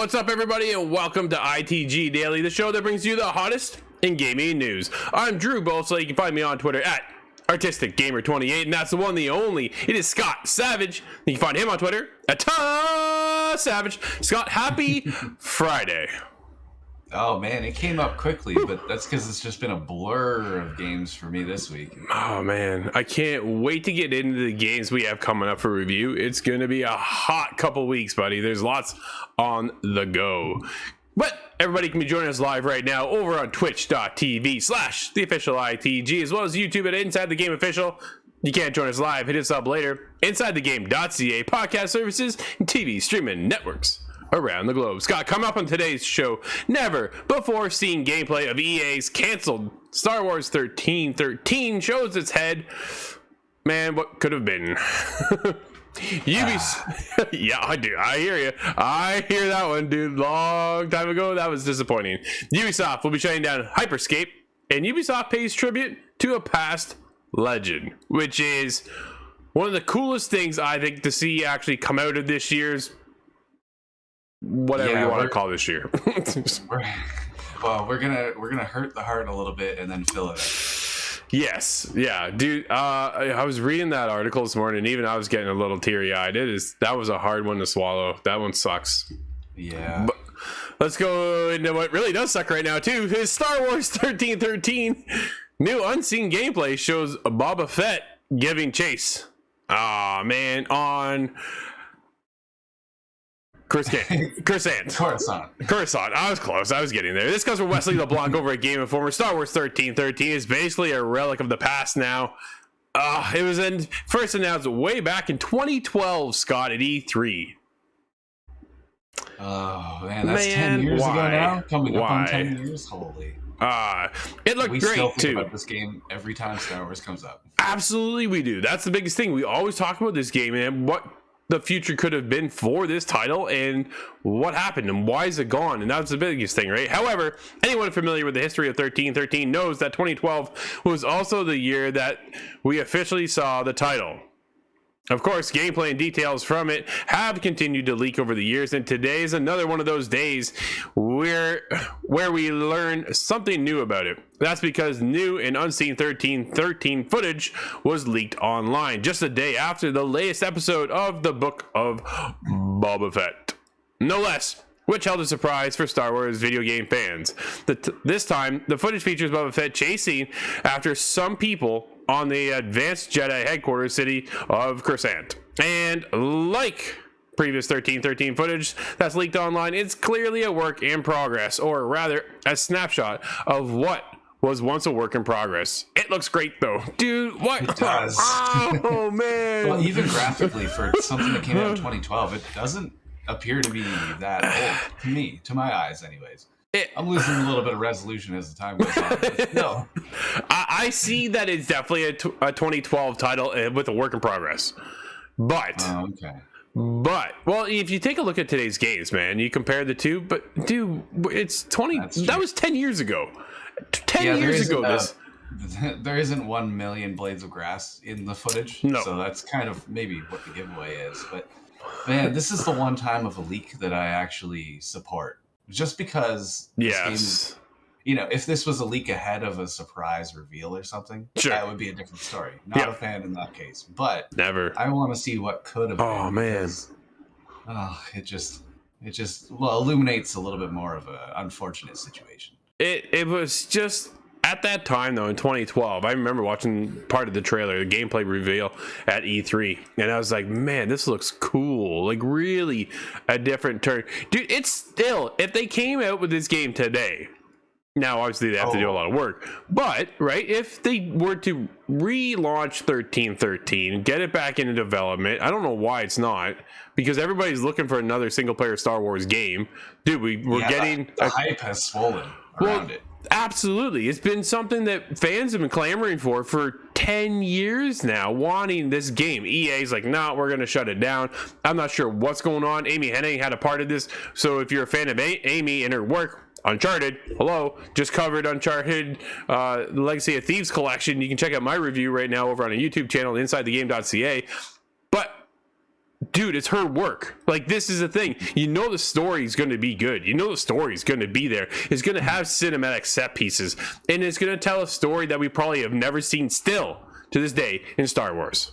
What's up, everybody, and welcome to ITG Daily, the show that brings you the hottest in gaming news. I'm Drew Bolsa. You can find me on Twitter at ArtisticGamer28, and that's the one, the only. It is Scott Savage. You can find him on Twitter at Savage. Scott, happy Friday. Oh man, it came up quickly, but that's because it's just been a blur of games for me this week. Oh man, I can't wait to get into the games we have coming up for review. It's going to be a hot couple weeks, buddy. There's lots on the go. But everybody can be joining us live right now over on twitch.tv/theofficialITG, as well as YouTube at Inside the Game Official. You can't join us live, hit us up later. InsideTheGame.ca, podcast services, and TV streaming networks around the globe. Scott, coming up on today's show, never before seen gameplay of EA's canceled Star Wars 1313 shows its head. Man, what could have been? Ubisoft. Yeah, I do. I hear you. I hear that one, dude. Long time ago, that was disappointing. Ubisoft will be shutting down Hyper Scape, and Ubisoft pays tribute to a past legend, which is one of the coolest things I think to see actually come out of this year's whatever you want to call this year. we're gonna hurt the heart a little bit and then fill it up. Yes, yeah, dude. I was reading that article this morning, and even I was getting a little teary-eyed. That was a hard one to swallow. That one sucks. Yeah. But let's go into what really does suck right now too. Is Star Wars 1313. New unseen gameplay shows Boba Fett giving chase. Man, on Coruscant. I was close. I was getting there. This comes from Wesley LeBlanc over at Game Informer. Star Wars 1313 is basically a relic of the past now. It was first announced way back in 2012, Scott, at E3. Oh, man, that's 10 years ago now? Coming up on 10 years? Holy. It looked great, still think too. about this game every time Star Wars comes up. Absolutely, we do. That's the biggest thing. We always talk about this game and what the future could have been for this title and what happened and why is it gone, and that's the biggest thing, right? However, anyone familiar with the history of 1313 knows that 2012 was also the year that we officially saw the title. Of course, gameplay and details from it have continued to leak over the years, and today is another one of those days where we learn something new about it. That's because new and unseen 1313 footage was leaked online just a day after the latest episode of the Book of Boba Fett. No less, which held a surprise for Star Wars video game fans. This time, the footage features Boba Fett chasing after some people on the advanced Jedi headquarters city of Coruscant. And like previous 1313 footage that's leaked online, it's clearly a work in progress, or rather a snapshot of what was once a work in progress. It looks great though. Dude, what? It does. Oh, man. Well, even graphically for something that came out in 2012, it doesn't appear to be that old to me, to my eyes anyways. I'm losing a little bit of resolution as the time goes on. But no, I see that it's definitely a 2012 title with a work in progress. But, well, if you take a look at today's games, man, you compare the two. But dude, it's 20. That was 10 years ago. 10 years ago. There isn't 1 million blades of grass in the footage. No. So that's kind of maybe what the giveaway is. But man, this is the one time of a leak that I actually support. Just because this game, if this was a leak ahead of a surprise reveal or something, that would be a different story. Not a fan in that case, but never. I want to see what could have been. Oh, man. It just illuminates a little bit more of an unfortunate situation. It was just at that time though, in 2012, I remember watching part of the trailer, the gameplay reveal at E3, and I was like, man, this looks cool. Like, really a different turn. Dude, it's still, if they came out with this game today, now obviously they have to do a lot of work, but right, if they were to relaunch 1313, get it back into development, I don't know why it's not, because everybody's looking for another single player Star Wars game. Dude, we're getting the hype has swollen around it. Absolutely. It's been something that fans have been clamoring for 10 years now, wanting this game. EA's like, nah, we're going to shut it down. I'm not sure what's going on. Amy Hennig had a part of this. So if you're a fan of Amy and her work, Uncharted, just covered Uncharted, Legacy of Thieves collection. You can check out my review right now over on a YouTube channel, InsideTheGame.ca. But dude, it's her work. Like, this is the thing. You know the story is going to be good. You know the story is going to be there. It's going to have cinematic set pieces. And it's going to tell a story that we probably have never seen still to this day in Star Wars.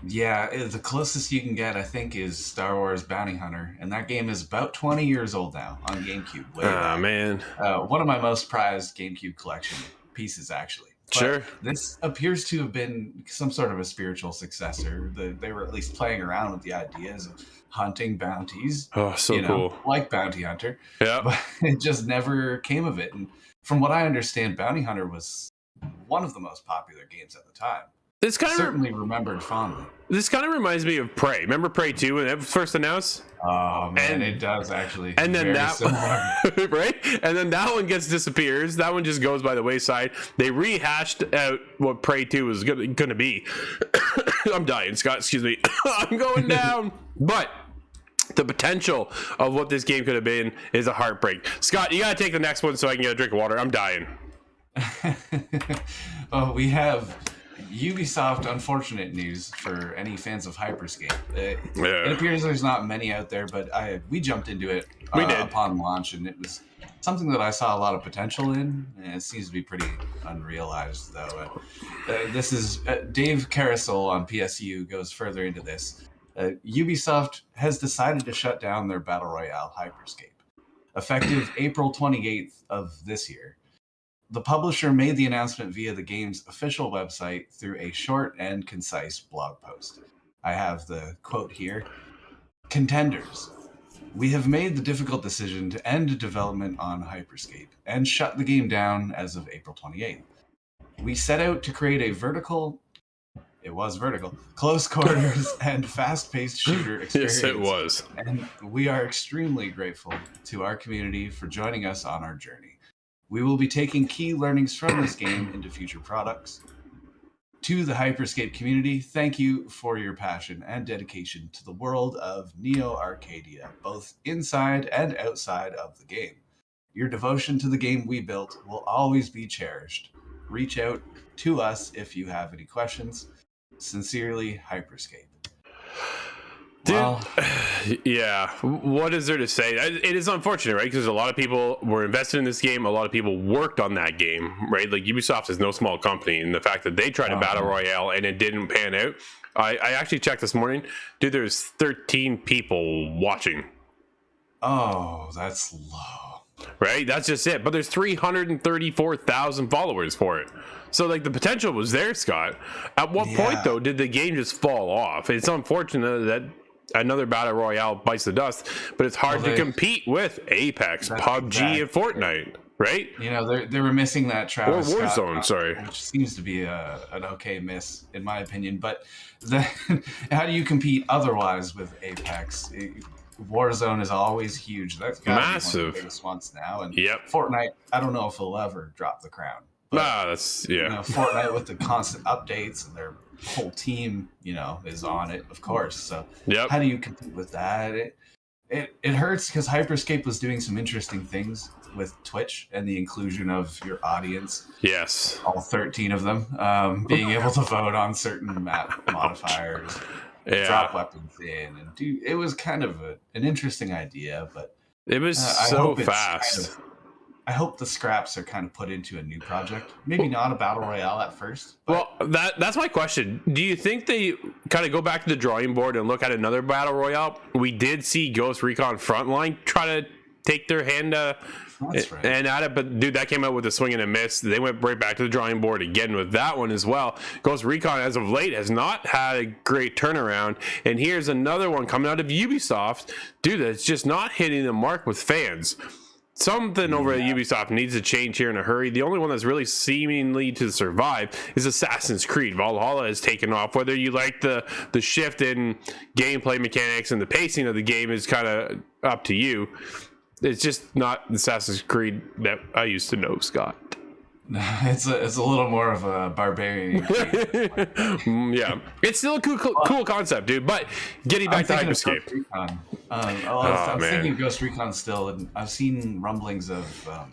Yeah, the closest you can get, I think, is Star Wars Bounty Hunter. And that game is about 20 years old now on GameCube. Oh, man. One of my most prized GameCube collection pieces, actually. But sure. This appears to have been some sort of a spiritual successor. They were at least playing around with the ideas of hunting bounties. Oh, so cool. Like Bounty Hunter. Yeah. But it just never came of it. And from what I understand, Bounty Hunter was one of the most popular games at the time. This kind of certainly remembered fondly. This kind of reminds me of Prey. Remember Prey 2 when it was first announced? Oh man, it does actually. And then very similar. Right? And then that one disappears. That one just goes by the wayside. They rehashed out what Prey 2 was going to be. I'm dying, Scott. Excuse me. I'm going down. But the potential of what this game could have been is a heartbreak. Scott, you got to take the next one so I can get a drink of water. I'm dying. Oh, we have Ubisoft unfortunate news for any fans of Hyper Scape. It appears there's not many out there, but we jumped into it upon launch, and it was something that I saw a lot of potential in. And it seems to be pretty unrealized, though. This is Dave Carousel on PSU goes further into this. Ubisoft has decided to shut down their Battle Royale Hyper Scape, effective April 28th of this year. The publisher made the announcement via the game's official website through a short and concise blog post. I have the quote here. Contenders, we have made the difficult decision to end development on Hyper Scape and shut the game down as of April 28th. We set out to create a vertical, close quarters and fast-paced shooter experience. Yes, it was. And we are extremely grateful to our community for joining us on our journey. We will be taking key learnings from this game into future products. To the Hyper Scape community, thank you for your passion and dedication to the world of Neo Arcadia, both inside and outside of the game. Your devotion to the game we built will always be cherished. Reach out to us if you have any questions. Sincerely, Hyper Scape. Dude, well, yeah. What is there to say? It is unfortunate, right? Because a lot of people were invested in this game. A lot of people worked on that game, right? Like Ubisoft is no small company, and the fact that they tried a battle royale and it didn't pan out. I actually checked this morning, dude. There's 13 people watching. Oh, that's low. Right? That's just it. But there's 334,000 followers for it. So, like, the potential was there, Scott. At what point, though, did the game just fall off? It's unfortunate that another battle royale bites the dust, but it's hard to compete with Apex, PUBG, and Fortnite, right? You know, they were missing that Travis or Warzone, sorry, which seems to be an okay miss in my opinion. But then, how do you compete otherwise with Apex? Warzone is always huge. That's massive. One of the biggest ones now. And yep. Fortnite, I don't know if he'll ever drop the crown. But, that's You know, Fortnite with the constant updates and their whole team, you know, is on it, of course. So how do you compete with that? It hurts because Hyper Scape was doing some interesting things with Twitch and the inclusion of your audience. Yes. All 13 of them being able to vote on certain map modifiers, drop weapons in, and it was kind of an interesting idea, but it was so fast. I hope the scraps are kind of put into a new project. Maybe not a battle royale at first. Well, that's my question. Do you think they kind of go back to the drawing board and look at another battle royale? We did see Ghost Recon Frontline try to take their hand and at it, but dude, that came out with a swing and a miss. They went right back to the drawing board again with that one as well. Ghost Recon, as of late, has not had a great turnaround. And here's another one coming out of Ubisoft, dude, that's just not hitting the mark with fans. Something over at Ubisoft needs to change here in a hurry. The only one that's really seemingly to survive is Assassin's Creed. Valhalla has taken off. Whether you like the shift in gameplay mechanics and the pacing of the game is kind of up to you. It's just not Assassin's Creed that I used to know, Scott. It's a little more of a barbarian. Yeah, it's still a cool concept, dude. But getting back to Hyperscape, I was thinking of Ghost Recon still, and I've seen rumblings of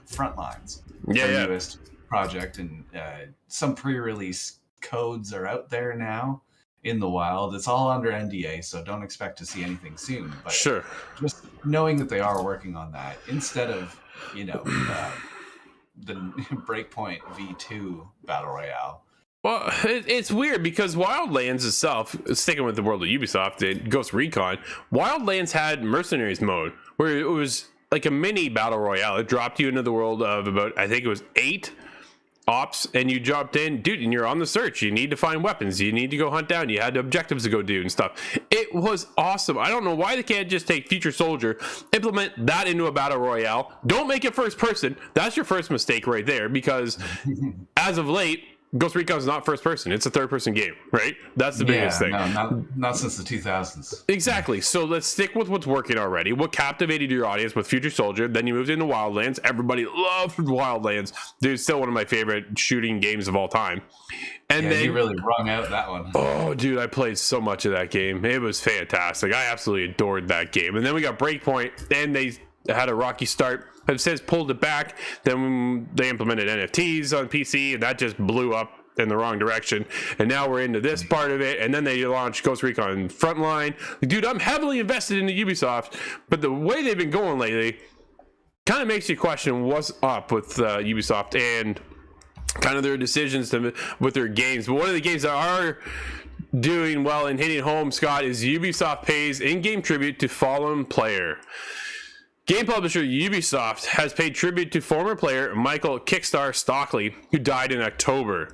Frontlines, their newest project, and some pre-release codes are out there now. in the wild. It's all under NDA, so don't expect to see anything soon. But Sure. just knowing that they are working on that instead of, the Breakpoint V2 Battle Royale. Well, it's weird because Wildlands itself, sticking with the world of Ubisoft and Ghost Recon, Wildlands had Mercenaries mode, where it was like a mini battle royale. It dropped you into the world of about, I think it was 8 ops, and you dropped in, dude, and you're on the search. You need to find weapons. You need to go hunt down. You had objectives to go do and stuff. It was awesome. I don't know why they can't just take Future Soldier, implement that into a battle royale. Don't make it first person. That's your first mistake right there, because as of late, Ghost Recon is not first person. It's a third person game, right? That's the biggest thing. No, not since the 2000s. Exactly. So let's stick with what's working already. What captivated your audience with Future Soldier? Then you moved into Wildlands. Everybody loved Wildlands. Dude, it's still one of my favorite shooting games of all time. And then you really wrung out that one. Oh, dude, I played so much of that game. It was fantastic. I absolutely adored that game. And then we got Breakpoint, and they had a rocky start. Have since pulled it back. Then they implemented NFTs on PC, and that just blew up in the wrong direction. And now we're into this part of it. And then they launched Ghost Recon Frontline. Dude, I'm heavily invested in the Ubisoft, but the way they've been going lately kind of makes you question what's up with Ubisoft and kind of their decisions with their games. But one of the games that are doing well and hitting home, Scott, is Ubisoft pays in-game tribute to fallen player. Game publisher Ubisoft has paid tribute to former player Michael Kickstar Stockley, who died in October.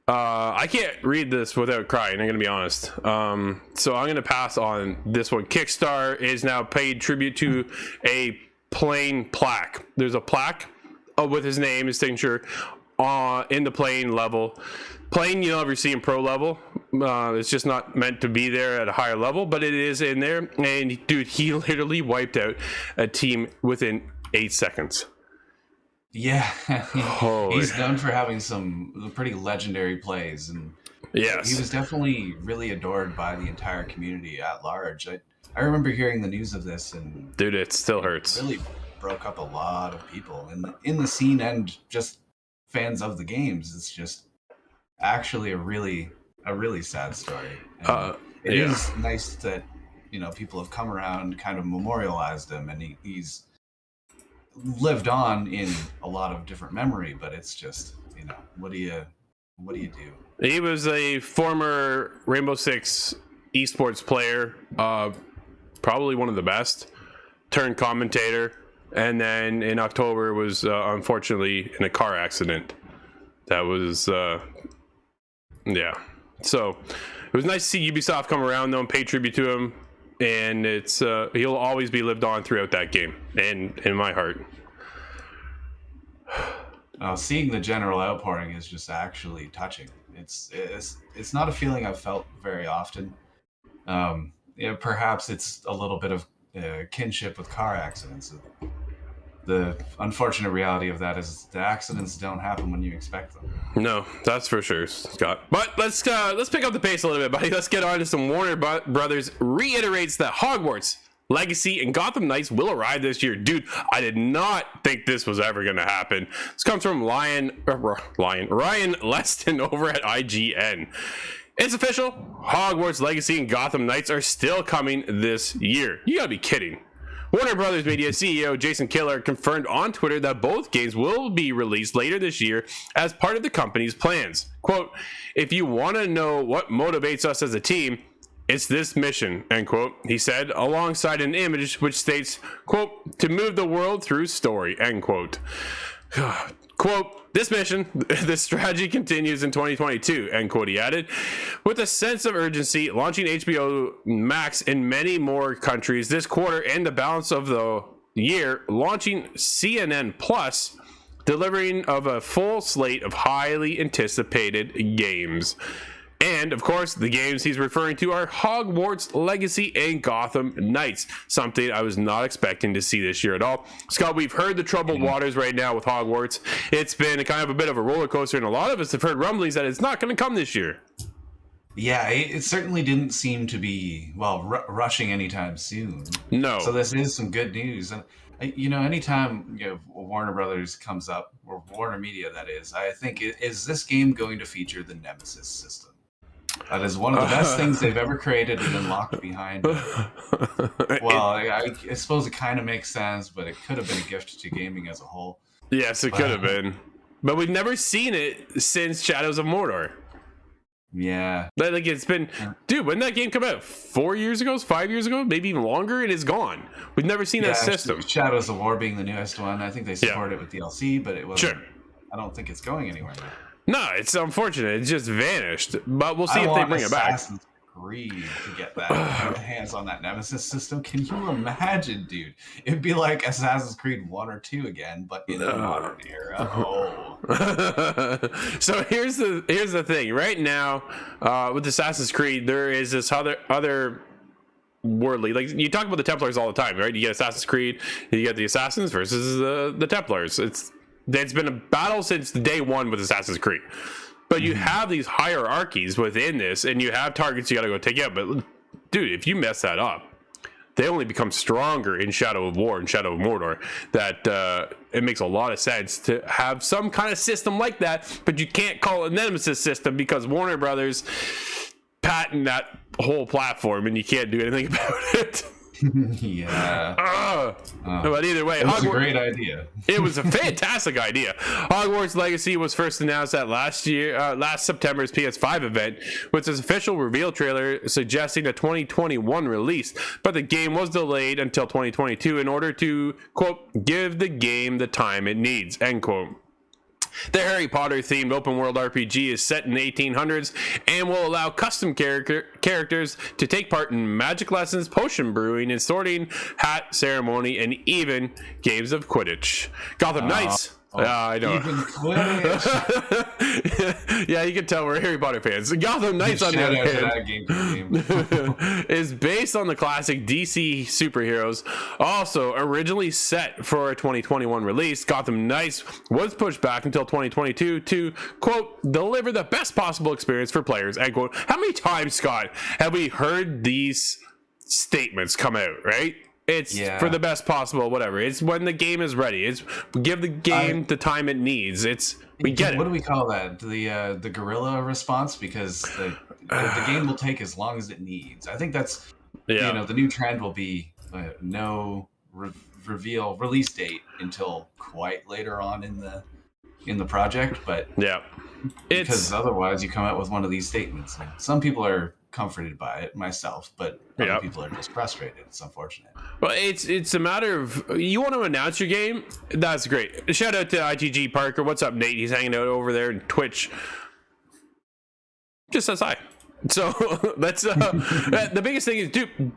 I can't read this without crying, I'm going to be honest. So I'm going to pass on this one. Kickstar is now paid tribute to a plain plaque. There's a plaque with his name, his signature, in the playing level. Playing, if you're seeing pro level, it's just not meant to be there at a higher level, but it is in there. And dude, he literally wiped out a team within 8 seconds. Yeah, he's known for having some pretty legendary plays, and yes, he was definitely really adored by the entire community at large. I remember hearing the news of this, and dude, it still hurts. It really broke up a lot of people in the scene and just fans of the games. It's just actually a really sad story. It is nice that people have come around, kind of memorialized him, and he's lived on in a lot of different memory. But it's just what do you do? He was a former Rainbow Six esports player, probably one of the best, turned commentator, and then in October was unfortunately in a car accident. That was so it was nice to see Ubisoft come around though and pay tribute to him, and it's he'll always be lived on throughout that game and in my heart. Seeing the general outpouring is just actually touching. It's not a feeling I've felt very often. Perhaps it's a little bit of kinship with car accidents. The unfortunate reality of that is the accidents don't happen when you expect them. No, that's for sure, Scott. But let's pick up the pace a little bit, buddy. Let's get on to some Warner Brothers reiterates that Hogwarts Legacy and Gotham Knights will arrive this year. Dude, I did not think this was ever going to happen. This comes from Ryan Leston over at IGN. It's official. Hogwarts Legacy and Gotham Knights are still coming this year. You gotta be kidding. Warner Brothers Media CEO Jason Kilar confirmed on Twitter that both games will be released later this year as part of the company's plans. Quote, "If you want to know what motivates us as a team, it's this mission," end quote, he said, alongside an image which states, quote, "to move the world through story," end quote. Quote, "This mission, this strategy continues in 2022, end quote," he added. With a sense of urgency, launching HBO Max in many more countries this quarter and the balance of the year, launching CNN Plus, delivering of a full slate of highly anticipated games. And, of course, the games he's referring to are Hogwarts Legacy and Gotham Knights, something I was not expecting to see this year at all. Scott, we've heard the troubled waters right now with Hogwarts. It's been a kind of a bit of a roller coaster, and a lot of us have heard rumblings that it's not going to come this year. Yeah, it certainly didn't seem to be, rushing anytime soon. No. So this is some good news. And, anytime Warner Brothers comes up, or Warner Media, that is, I think, is this game going to feature the Nemesis system? That is one of the best things they've ever created and unlocked behind it. Well, I suppose it kind of makes sense, but it could have been a gift to gaming as a whole. Yes, it could have been. But we've never seen it since Shadows of Mordor. Yeah. Like, it's been... Dude, when did that game come out? 4 years ago? 5 years ago? Maybe even longer? It is gone. We've never seen that system. Shadows of War being the newest one. I think they support it with DLC, but it wasn't... Sure. I don't think it's going anywhere now. No, it's unfortunate. It just vanished. But we'll see if they bring it back. Assassin's Creed to get hands on that Nemesis system. Can you imagine, dude? It'd be like Assassin's Creed 1 or 2 again, but in the modern era. Oh. So here's the thing. Right now, with Assassin's Creed, there is this other worldly, like, you talk about the Templars all the time, right? You get Assassin's Creed, you get the Assassins versus the Templars. It's been a battle since day one with Assassin's Creed. But you have these hierarchies within this, and you have targets you got to go take out. But, dude, if you mess that up, they only become stronger in Shadow of War and Shadow of Mordor. That it makes a lot of sense to have some kind of system like that, but you can't call it a Nemesis system because Warner Brothers patent that whole platform, and you can't do anything about it. Yeah. But either way, it was a great idea. It was a fantastic idea. Hogwarts Legacy was first announced at last September's PS5 event, with its official reveal trailer suggesting a 2021 release. But the game was delayed until 2022 in order to, quote, give the game the time it needs, end quote. The Harry Potter themed open world RPG is set in the 1800s and will allow custom characters to take part in magic lessons, potion brewing and sorting, hat ceremony, and even games of Quidditch. Gotham Knights. I know. Even Quidditch. Yeah, you can tell we're Harry Potter fans. Gotham Knights, on the other hand, is based on the classic DC superheroes. Also, originally set for a 2021 release, Gotham Knights was pushed back until 2022 to, quote, deliver the best possible experience for players, end quote. How many times, Scott, have we heard these statements come out, right? It's for the best possible, whatever. It's when the game is ready. It's give the game the time it needs. We get it. What do we call that? The guerrilla response? Because the game will take as long as it needs. I think that's the new trend will be no release date until quite later on in the project. But because otherwise you come out with one of these statements. Some people are comforted by it, myself, but other people are just frustrated. It's unfortunate. Well, it's a matter of, you want to announce your game, that's great. Shout out to ITG Parker. What's up, Nate? He's hanging out over there in Twitch. Just says hi. So that's the biggest thing is, dude,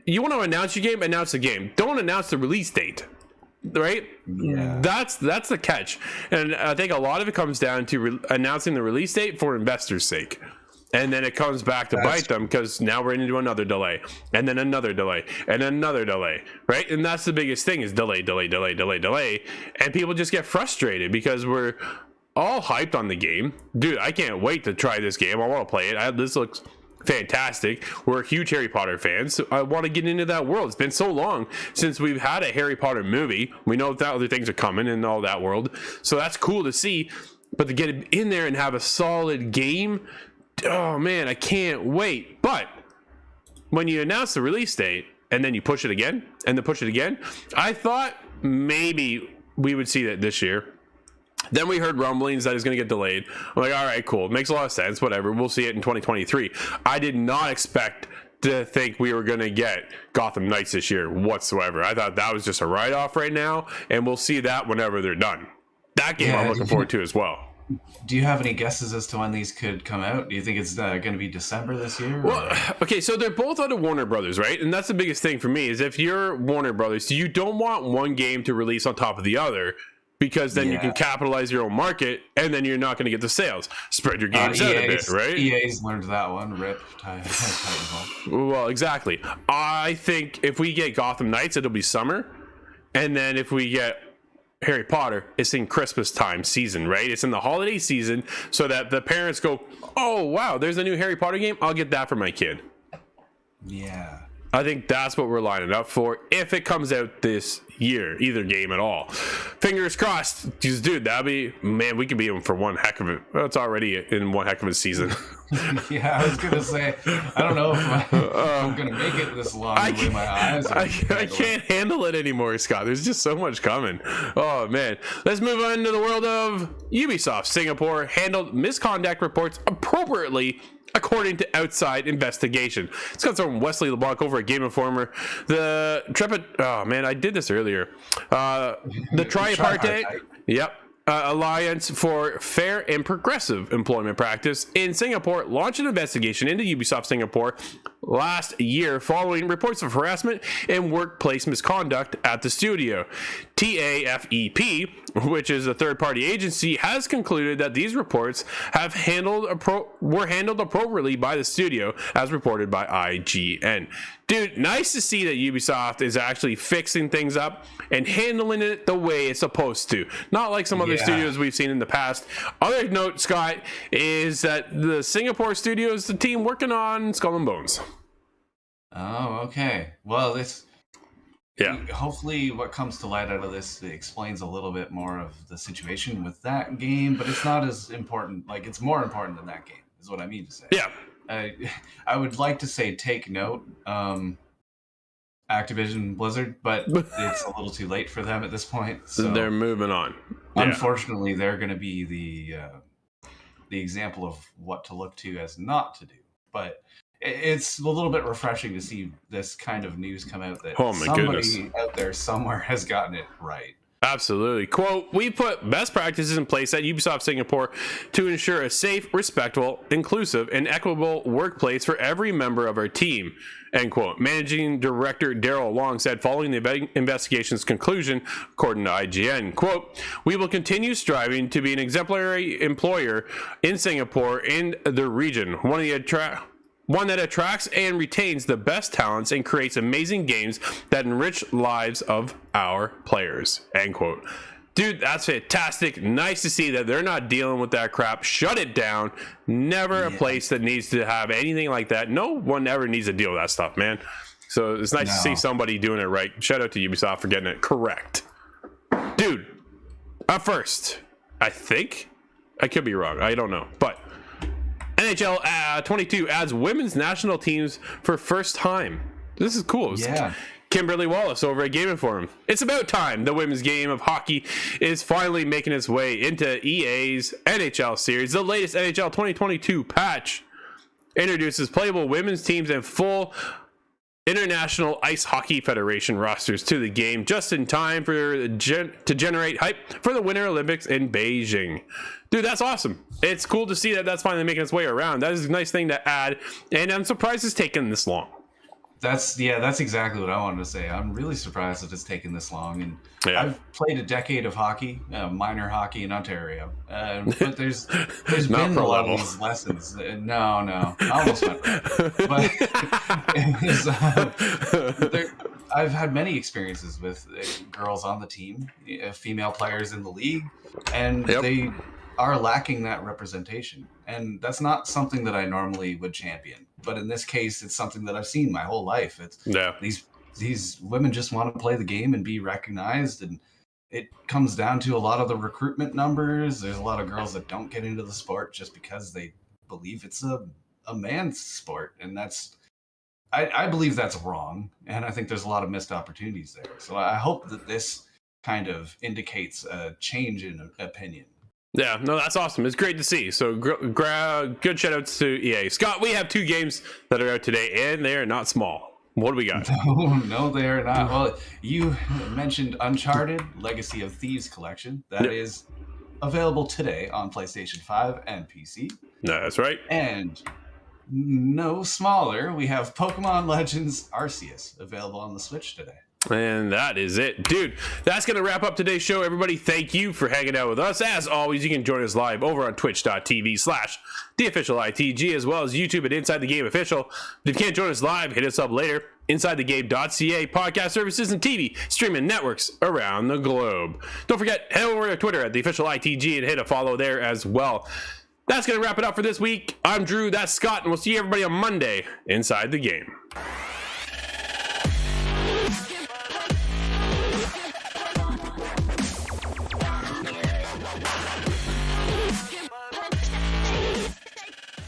you want to announce your game, announce the game. Don't announce the release date. Right? Yeah. That's the catch. And I think a lot of it comes down to announcing the release date for investors' sake. And then it comes back to bite them because now we're into another delay, and then another delay, and another delay, right? And that's the biggest thing is delay. And people just get frustrated because we're all hyped on the game. Dude, I can't wait to try this game. I want to play it. This looks fantastic. We're huge Harry Potter fans. So I want to get into that world. It's been so long since we've had a Harry Potter movie. We know that other things are coming in all that world. So that's cool to see. But to get in there and have a solid game, oh man, I can't wait. But when you announce the release date and then you push it again and then push it again, I thought maybe we would see that this year. Then we heard rumblings that it's going to get delayed. I'm like, all right, cool. It makes a lot of sense. Whatever. We'll see it in 2023. I did not expect to think we were going to get Gotham Knights this year whatsoever. I thought that was just a write-off right now, and we'll see that whenever they're done. That game I'm looking forward to as well. Do you have any guesses as to when these could come out? Do you think it's going to be December this year? Well, okay, so they're both out of Warner Brothers, right? And that's the biggest thing for me is if you're Warner Brothers, you don't want one game to release on top of the other because then you can capitalize your own market and then you're not going to get the sales. Spread your games out a bit, right? EA's learned that one. Rip. Well, exactly. I think if we get Gotham Knights, it'll be summer. And then if we get Harry Potter, it's in Christmas time season, right? It's in the holiday season so that the parents go, oh, wow, there's a new Harry Potter game. I'll get that for my kid. Yeah. I think that's what we're lining up for if it comes out this year, either game at all. Fingers crossed. Because, dude, that'd be, man, we could beat him for one heck of it. Well, it's already in one heck of a season. Yeah, I was gonna say, I don't know if I'm gonna make it this long. I can't handle it anymore, Scott. There's just so much coming. Oh man, let's move on to the world of Ubisoft. Singapore handled misconduct reports appropriately, according to outside investigation. It's got from Wesley LeBlanc over at Game Informer. The oh man, I did this earlier. The tripartite. Yep. Alliance for Fair and Progressive Employment Practice in Singapore launched an investigation into Ubisoft Singapore last year following reports of harassment and workplace misconduct at the studio. TAFEP, which is a third-party agency, has concluded that these reports have were handled appropriately by the studio, as reported by IGN. Dude, nice to see that Ubisoft is actually fixing things up and handling it the way it's supposed to. Not like some other studios we've seen in the past. Other note, Scott, is that the Singapore studio is the team working on Skull and Bones. Oh, okay. Well, hopefully what comes to light out of this explains a little bit more of the situation with that game, but it's not as important. Like, it's more important than that game, is what I mean to say. Yeah. I would like to say take note, Activision Blizzard, but it's a little too late for them at this point. So they're moving on. Unfortunately, they're going to be the example of what to look to as not to do. But it's a little bit refreshing to see this kind of news come out that somebody out there somewhere has gotten it right. Absolutely. Quote, we put best practices in place at Ubisoft Singapore to ensure a safe, respectful, inclusive, and equitable workplace for every member of our team. End quote. Managing Director Daryl Long said following the investigation's conclusion, according to IGN, quote, we will continue striving to be an exemplary employer in Singapore and the region, one that attracts and retains the best talents and creates amazing games that enrich lives of our players. End quote. Dude, that's fantastic. Nice to see that they're not dealing with that crap. Shut it down. Never a place that needs to have anything like that. No one ever needs to deal with that stuff, man. So it's nice to see somebody doing it right. Shout out to Ubisoft for getting it correct. Dude, up first, I think, I could be wrong. I don't know, but NHL 22 adds women's national teams for first time. This is cool. Yeah. Kimberly Wallace over at Game Informer. It's about time the women's game of hockey is finally making its way into EA's NHL series. The latest NHL 2022 patch introduces playable women's teams and full International Ice Hockey Federation rosters to the game just in time for to generate hype for the Winter Olympics in Beijing. Dude, that's awesome. It's cool to see that that's finally making its way around. That is a nice thing to add, and I'm surprised it's taken this long. That's exactly what I wanted to say. I'm really surprised that it's taken this long. And I've played a decade of hockey, minor hockey in Ontario, but there's been a lot of these lessons. No, I almost went right. But I've had many experiences with girls on the team, female players in the league, and they are lacking that representation. And that's not something that I normally would champion. But in this case, it's something that I've seen my whole life. These women just want to play the game and be recognized. And it comes down to a lot of the recruitment numbers. There's a lot of girls that don't get into the sport just because they believe it's a man's sport. And I believe that's wrong. And I think there's a lot of missed opportunities there. So I hope that this kind of indicates a change in opinion. Yeah, no, that's awesome. It's great to see. So good shout outs to EA. Scott, we have 2 games that are out today, and they are not small. What do we got? No, they are not. Well, you mentioned Uncharted Legacy of Thieves Collection. That is available today on PlayStation 5 and PC. That's right. And no smaller, we have Pokemon Legends Arceus available on the Switch today. And that is it, dude. That's gonna wrap up today's show. Everybody, thank you for hanging out with us. As always, you can join us live over on twitch.tv/theofficialitg, as well as YouTube at Inside the Game Official. If you can't join us live, hit us up later. InsideTheGame.ca, podcast services and TV streaming networks around the globe. Don't forget, head over to Twitter at theofficialitg and hit a follow there as well. That's gonna wrap it up for this week. I'm Drew, that's Scott, and we'll see everybody on Monday inside the game.